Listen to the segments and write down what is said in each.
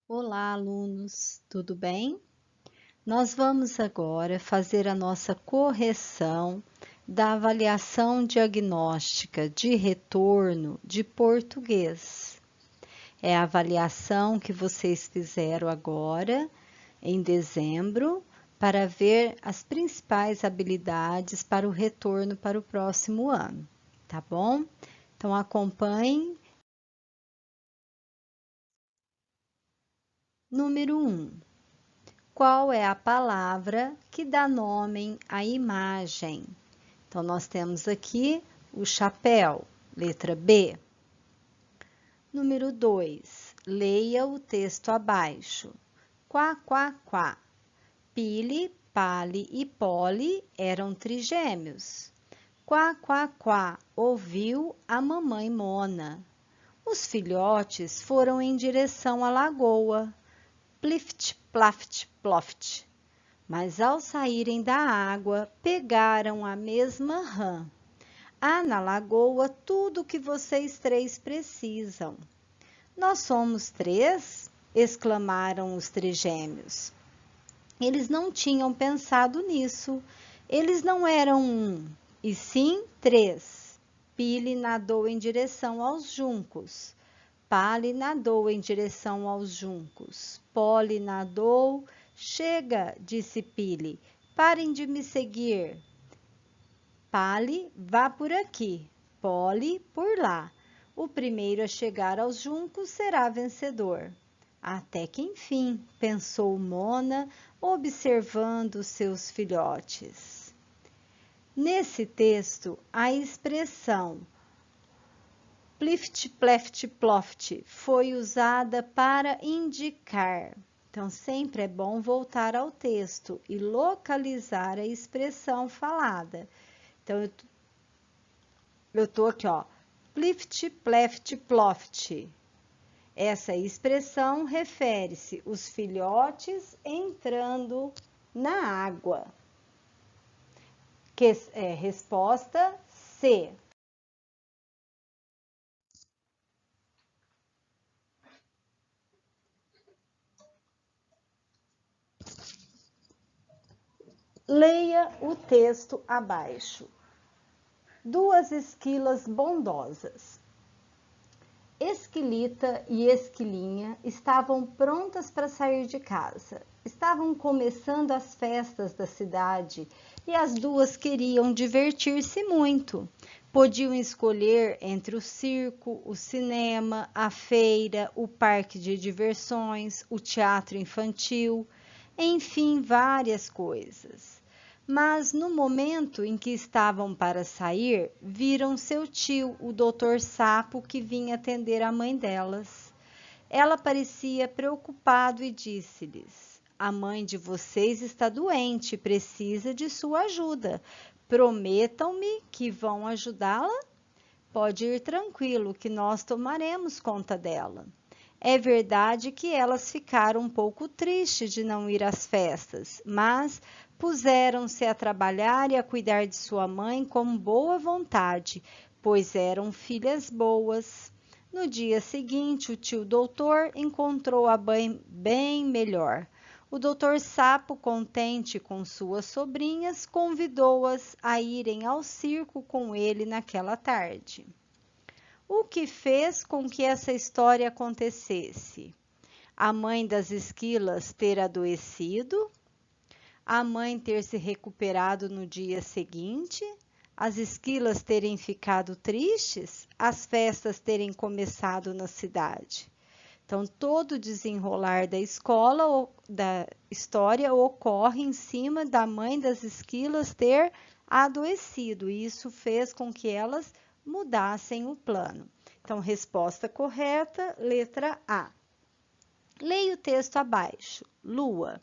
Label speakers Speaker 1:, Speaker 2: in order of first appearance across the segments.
Speaker 1: Olá, alunos, tudo bem? Nós vamos agora fazer a nossa correção da avaliação diagnóstica de retorno de português. É a avaliação que vocês fizeram agora, em dezembro, para ver as principais habilidades para o retorno para o próximo ano, tá bom? Então, acompanhem. Número 1. Qual é a palavra que dá nome à imagem? Então, nós temos aqui o chapéu, letra B. Número 2, leia o texto abaixo. Quá, quá, quá. Pili, Pali e Poli eram trigêmeos. Quá, quá, quá, ouviu a mamãe Mona. Os filhotes foram em direção à lagoa. Plift, plaft, ploft. Mas ao saírem da água, pegaram a mesma rã. Há na lagoa tudo o que vocês três precisam. Nós somos três? Exclamaram os trigêmeos. Eles não tinham pensado nisso. Eles não eram um, e sim três. Pili nadou em direção aos juncos. Pali nadou em direção aos juncos. Poli nadou. Chega, disse Pili. Parem de me seguir. Pali, vá por aqui. Poli, por lá. O primeiro a chegar aos juncos será vencedor. Até que enfim, pensou Mona, observando seus filhotes. Nesse texto, a expressão plift, pleft, ploft foi usada para indicar. Então, sempre é bom voltar ao texto e localizar a expressão falada. Então, eu estou aqui, ó, plift, pleft, ploft. Essa expressão refere-se os filhotes entrando na água. Resposta C. Leia o texto abaixo. Duas esquilas bondosas. Esquilita e Esquilinha estavam prontas para sair de casa. Estavam começando as festas da cidade e as duas queriam divertir-se muito. Podiam escolher entre o circo, o cinema, a feira, o parque de diversões, o teatro infantil, enfim, várias coisas. Mas no momento em que estavam para sair, viram seu tio, o Dr. Sapo, que vinha atender a mãe delas. Ela parecia preocupado e disse-lhes: A mãe de vocês está doente e precisa de sua ajuda. Prometam-me que vão ajudá-la? Pode ir tranquilo, que nós tomaremos conta dela. É verdade que elas ficaram um pouco tristes de não ir às festas, mas puseram-se a trabalhar e a cuidar de sua mãe com boa vontade, pois eram filhas boas. No dia seguinte, o tio doutor encontrou a mãe bem melhor. O doutor Sapo, contente com suas sobrinhas, convidou-as a irem ao circo com ele naquela tarde. O que fez com que essa história acontecesse? A mãe das esquilas ter adoecido, a mãe ter se recuperado no dia seguinte, as esquilas terem ficado tristes, as festas terem começado na cidade. Então, todo o desenrolar da escola ou da história ocorre em cima da mãe das esquilas ter adoecido, e isso fez com que elas mudassem o plano. Então, resposta correta, letra A. Leia o texto abaixo. Lua.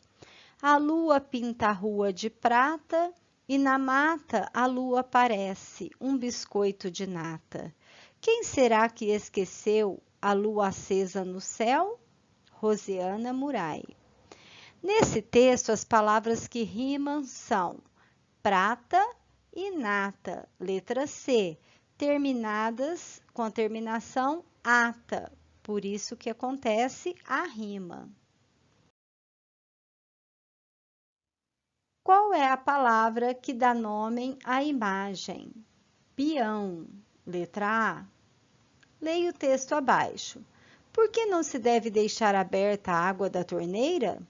Speaker 1: A lua pinta a rua de prata e na mata a lua aparece, um biscoito de nata. Quem será que esqueceu a lua acesa no céu? Rosiana Murai. Nesse texto, as palavras que rimam são prata e nata, letra C, terminadas com a terminação ata. por isso que acontece a rima. Qual é a palavra que dá nome à imagem? Peão. Letra A. Leia o texto abaixo. Por que não se deve deixar aberta a água da torneira?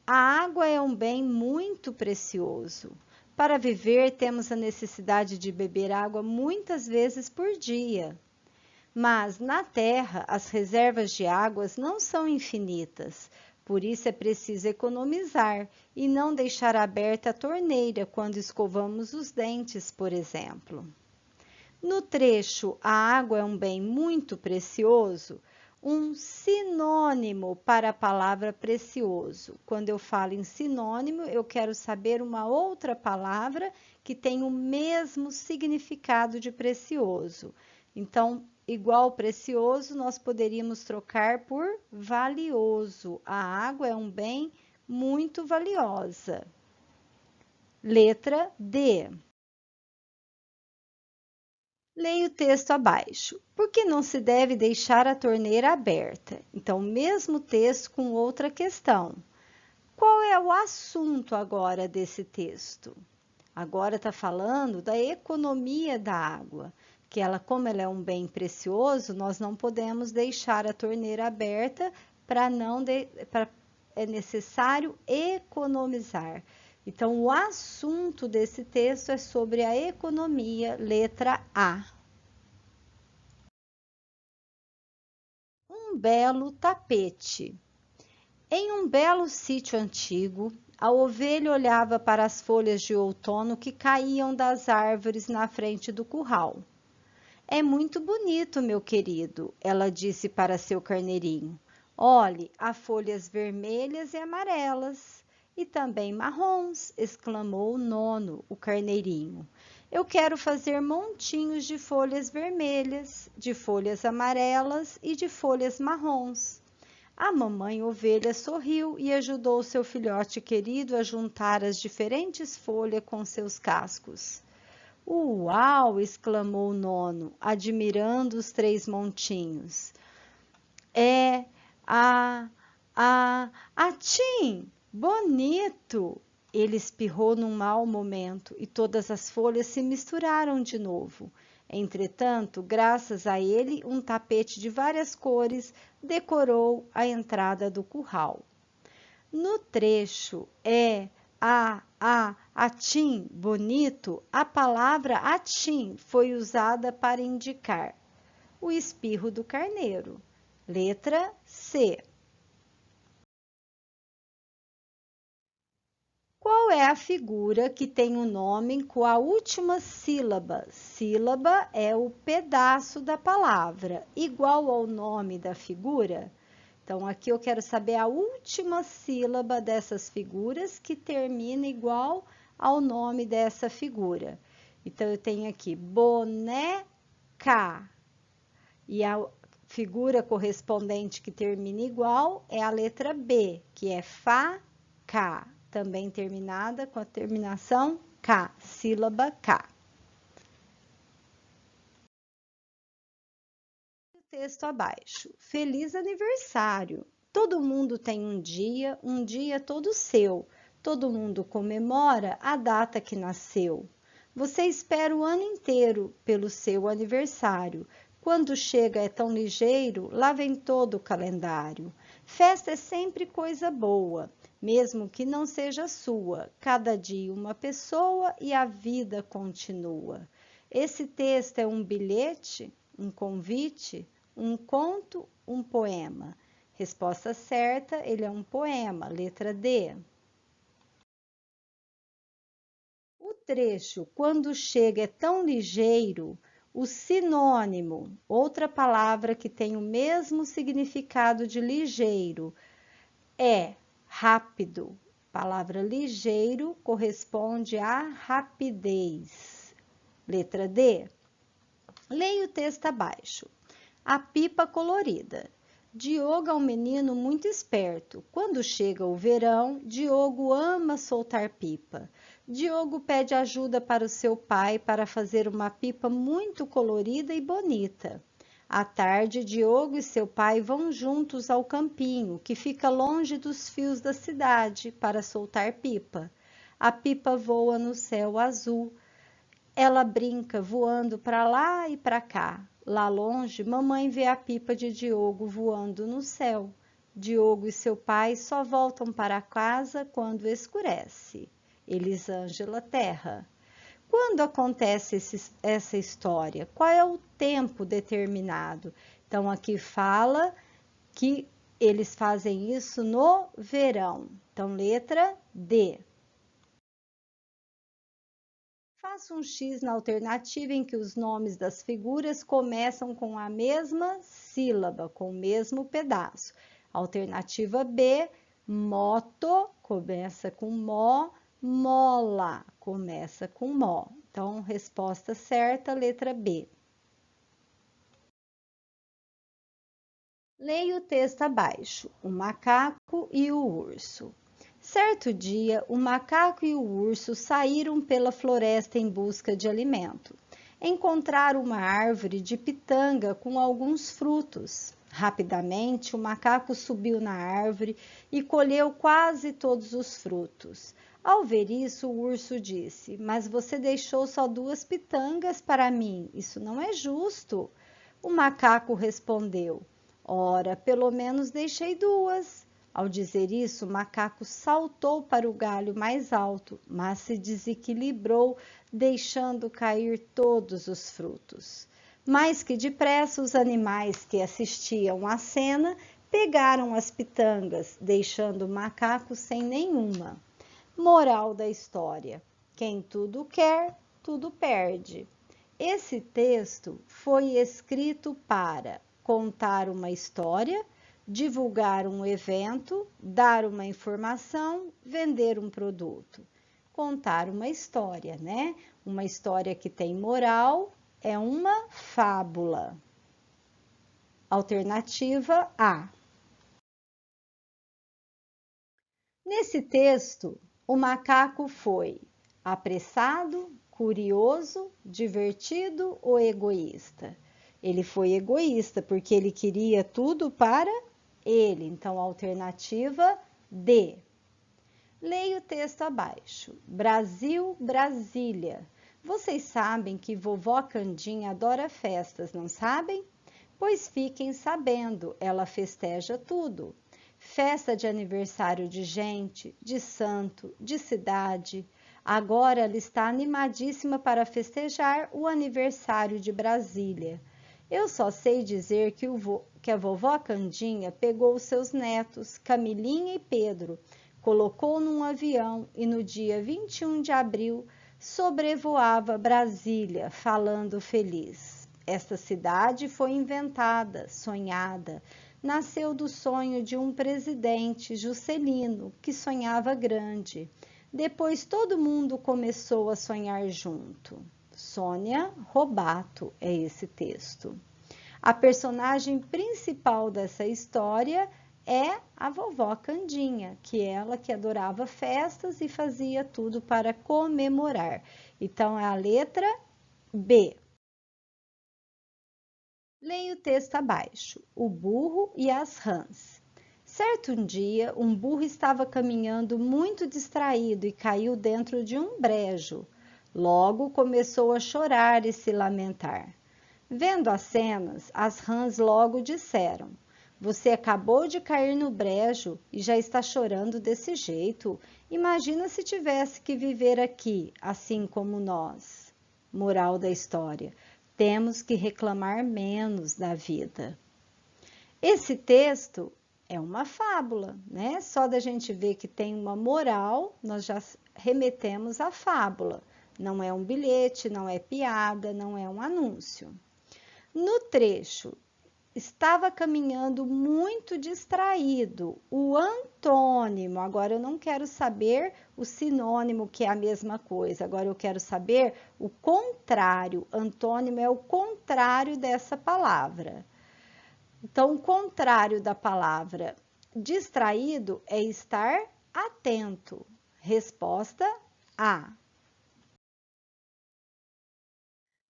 Speaker 1: A água é um bem muito precioso. Para viver, temos a necessidade de beber água muitas vezes por dia. Mas na Terra, as reservas de águas não são infinitas. Por isso é preciso economizar e não deixar aberta a torneira quando escovamos os dentes, por exemplo. No trecho "A água é um bem muito precioso", um sinônimo para a palavra precioso. Quando eu falo em sinônimo, eu quero saber uma outra palavra que tem o mesmo significado de precioso. Então, igual precioso, nós poderíamos trocar por valioso. A água é um bem muito valiosa. Letra D. Leia o texto abaixo. Por que não se deve deixar a torneira aberta? Então, mesmo texto com outra questão. Qual é o assunto agora desse texto? Agora está falando da economia da água, que ela, como ela é um bem precioso, nós não podemos deixar a torneira aberta é necessário economizar. Então, o assunto desse texto é sobre a economia, letra A. Um belo tapete. Em um belo sítio antigo, a ovelha olhava para as folhas de outono que caíam das árvores na frente do curral. É muito bonito, meu querido, ela disse para seu carneirinho. Olhe, há folhas vermelhas e amarelas. E também marrons, exclamou o nono, o carneirinho. Eu quero fazer montinhos de folhas vermelhas, de folhas amarelas e de folhas marrons. A mamãe ovelha sorriu e ajudou seu filhote querido a juntar as diferentes folhas com seus cascos. Uau! Exclamou o nono, admirando os 3 montinhos. Atim! Bonito! Ele espirrou num mau momento e todas as folhas se misturaram de novo. Entretanto, graças a ele, um tapete de várias cores decorou a entrada do curral. No trecho atim, bonito, a palavra atim foi usada para indicar o espirro do carneiro. Letra C. Qual é a figura que tem o nome com a última sílaba? Sílaba é o pedaço da palavra, igual ao nome da figura. Então, aqui eu quero saber a última sílaba dessas figuras que termina igual ao nome dessa figura. Então, eu tenho aqui boneca. E a figura correspondente que termina igual é a letra B, que é faca, também terminada com a terminação K, sílaba K. O texto abaixo. Feliz aniversário! Todo mundo tem um dia todo seu. Todo mundo comemora a data que nasceu. Você espera o ano inteiro pelo seu aniversário. Quando chega é tão ligeiro, lá vem todo o calendário. Festa é sempre coisa boa, mesmo que não seja sua. Cada dia uma pessoa e a vida continua. Esse texto é um bilhete, um convite, um conto, um poema. Resposta certa, ele é um poema, letra D. O trecho, quando chega é tão ligeiro, o sinônimo, outra palavra que tem o mesmo significado de ligeiro, é rápido. A palavra ligeiro corresponde a rapidez. Letra D. Leia o texto abaixo. A pipa colorida. Diogo é um menino muito esperto. Quando chega o verão, Diogo ama soltar pipa. Diogo pede ajuda para o seu pai para fazer uma pipa muito colorida e bonita. À tarde, Diogo e seu pai vão juntos ao campinho, que fica longe dos fios da cidade, para soltar pipa. A pipa voa no céu azul. Ela brinca voando para lá e para cá. Lá longe, mamãe vê a pipa de Diogo voando no céu. Diogo e seu pai só voltam para casa quando escurece. Elisângela Terra. Quando acontece essa história? Qual é o tempo determinado? Então, aqui fala que eles fazem isso no verão. Então, letra D. Faça um X na alternativa em que os nomes das figuras começam com a mesma sílaba, com o mesmo pedaço. Alternativa B, moto, começa com mó, mola, começa com mó. Então, resposta certa, letra B. Leia o texto abaixo, o macaco e o urso. Certo dia, o macaco e o urso saíram pela floresta em busca de alimento. Encontraram uma árvore de pitanga com alguns frutos. Rapidamente, o macaco subiu na árvore e colheu quase todos os frutos. Ao ver isso, o urso disse: "Mas você deixou só 2 pitangas para mim. Isso não é justo." O macaco respondeu: "Ora, pelo menos deixei 2." Ao dizer isso, o macaco saltou para o galho mais alto, mas se desequilibrou, deixando cair todos os frutos. Mais que depressa, os animais que assistiam à cena pegaram as pitangas, deixando o macaco sem nenhuma. Moral da história: quem tudo quer, tudo perde. Esse texto foi escrito para contar uma história, divulgar um evento, dar uma informação, vender um produto. Contar uma história, né? Uma história que tem moral é uma fábula. Alternativa A. Nesse texto, o macaco foi apressado, curioso, divertido ou egoísta? Ele foi egoísta porque ele queria tudo para ele. Então, alternativa D. Leia o texto abaixo. Brasil, Brasília. Vocês sabem que vovó Candinha adora festas, não sabem? Pois fiquem sabendo, ela festeja tudo. Festa de aniversário de gente, de santo, de cidade. Agora ela está animadíssima para festejar o aniversário de Brasília. Eu só sei dizer que a vovó Candinha pegou seus netos, Camilinha e Pedro, colocou num avião e no dia 21 de abril sobrevoava Brasília, falando feliz. Esta cidade foi inventada, sonhada, nasceu do sonho de um presidente, Juscelino, que sonhava grande. Depois todo mundo começou a sonhar junto. Sônia Robato é esse texto. A personagem principal dessa história é a vovó Candinha, que ela que adorava festas e fazia tudo para comemorar. Então, é a letra B. Leia o texto abaixo. O burro e as rãs. Certo dia, um burro estava caminhando muito distraído e caiu dentro de um brejo. Logo começou a chorar e se lamentar. Vendo as cenas, as rãs logo disseram: "Você acabou de cair no brejo e já está chorando desse jeito. Imagina se tivesse que viver aqui, assim como nós." Moral da história: temos que reclamar menos da vida. Esse texto é uma fábula, né? Só da gente ver que tem uma moral, nós já remetemos à fábula. Não é um bilhete, não é piada, não é um anúncio. No trecho, estava caminhando muito distraído. O antônimo, agora eu não quero saber o sinônimo, que é a mesma coisa, agora eu quero saber o contrário. Antônimo é o contrário dessa palavra. Então, o contrário da palavra distraído é estar atento. Resposta A.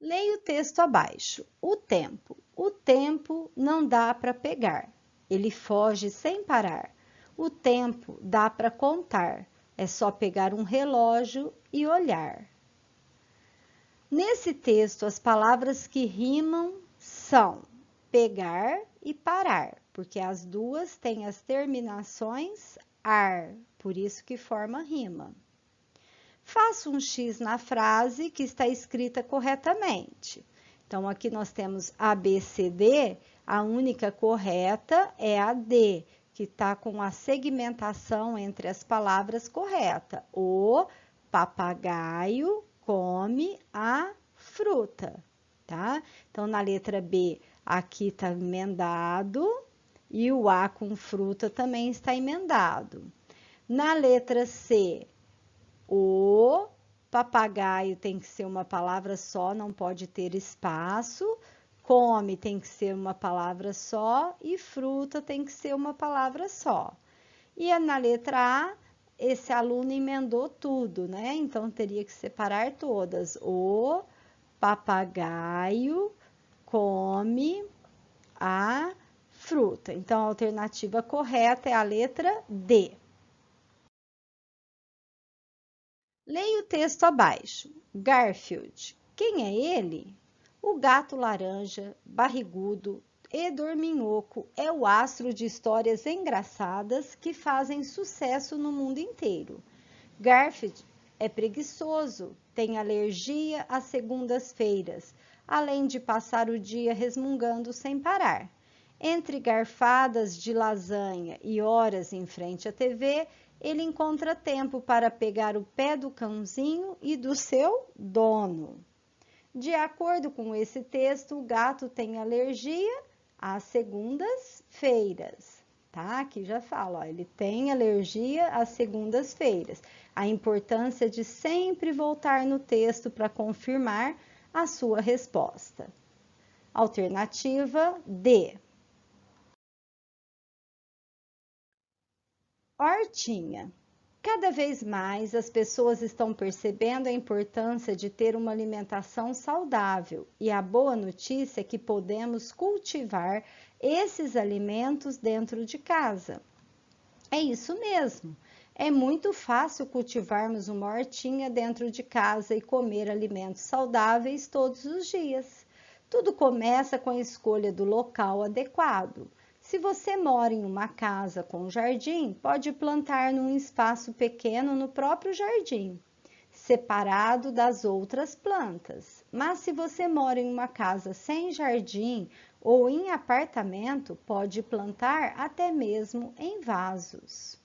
Speaker 1: Leia o texto abaixo. O tempo. O tempo não dá para pegar, ele foge sem parar. O tempo dá para contar, é só pegar um relógio e olhar. Nesse texto, as palavras que rimam são pegar e parar, porque as duas têm as terminações ar, por isso que forma rima. Faça um X na frase que está escrita corretamente. Então, aqui nós temos A, B, C, D, a única correta é a D, que está com a segmentação entre as palavras correta. O papagaio come a fruta, tá? Então, na letra B, aqui está emendado e o A com fruta também está emendado. Na letra C, o papagaio tem que ser uma palavra só, não pode ter espaço. Come tem que ser uma palavra só e fruta tem que ser uma palavra só. E na letra A, esse aluno emendou tudo, né? Então, teria que separar todas. O papagaio come a fruta. Então, a alternativa correta é a letra D. Leia o texto abaixo. Garfield. Quem é ele? O gato laranja, barrigudo e dorminhoco é o astro de histórias engraçadas que fazem sucesso no mundo inteiro. Garfield é preguiçoso, tem alergia às segundas-feiras, além de passar o dia resmungando sem parar. Entre garfadas de lasanha e horas em frente à TV, ele encontra tempo para pegar o pé do cãozinho e do seu dono. De acordo com esse texto, o gato tem alergia às segundas-feiras, tá? Aqui já fala, ó, ele tem alergia às segundas-feiras. A importância de sempre voltar no texto para confirmar a sua resposta. Alternativa D. Hortinha. Cada vez mais as pessoas estão percebendo a importância de ter uma alimentação saudável e a boa notícia é que podemos cultivar esses alimentos dentro de casa. É isso mesmo. É muito fácil cultivarmos uma hortinha dentro de casa e comer alimentos saudáveis todos os dias. Tudo começa com a escolha do local adequado. Se você mora em uma casa com jardim, pode plantar num espaço pequeno no próprio jardim, separado das outras plantas. Mas se você mora em uma casa sem jardim ou em apartamento, pode plantar até mesmo em vasos.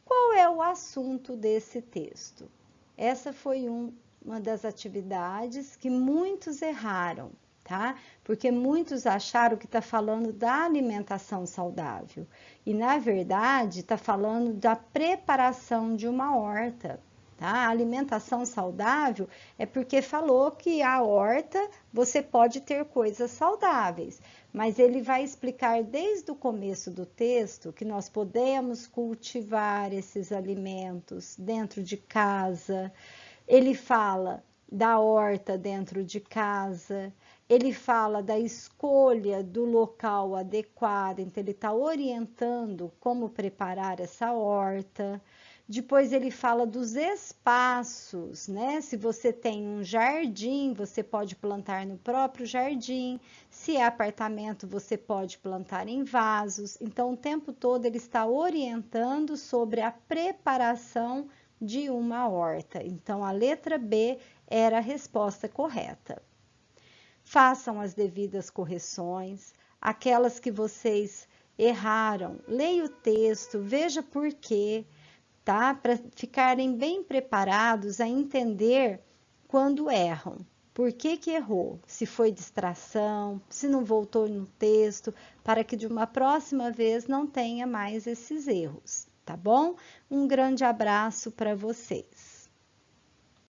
Speaker 1: Qual é o assunto desse texto? Essa foi uma das atividades que muitos erraram, tá? Porque muitos acharam que está falando da alimentação saudável. E, na verdade, está falando da preparação de uma horta, tá? A alimentação saudável é porque falou que a horta você pode ter coisas saudáveis. Mas ele vai explicar desde o começo do texto que nós podemos cultivar esses alimentos dentro de casa. Ele fala da horta dentro de casa. Ele fala da escolha do local adequado, então ele está orientando como preparar essa horta. Depois ele fala dos espaços, né? Se você tem um jardim, você pode plantar no próprio jardim. Se é apartamento, você pode plantar em vasos. Então, o tempo todo ele está orientando sobre a preparação de uma horta. Então, a letra B era a resposta correta. Façam as devidas correções, aquelas que vocês erraram, leia o texto, veja por quê, tá? Para ficarem bem preparados a entender quando erram. Por que que errou? Se foi distração, se não voltou no texto, para que de uma próxima vez não tenha mais esses erros, tá bom? Um grande abraço para vocês.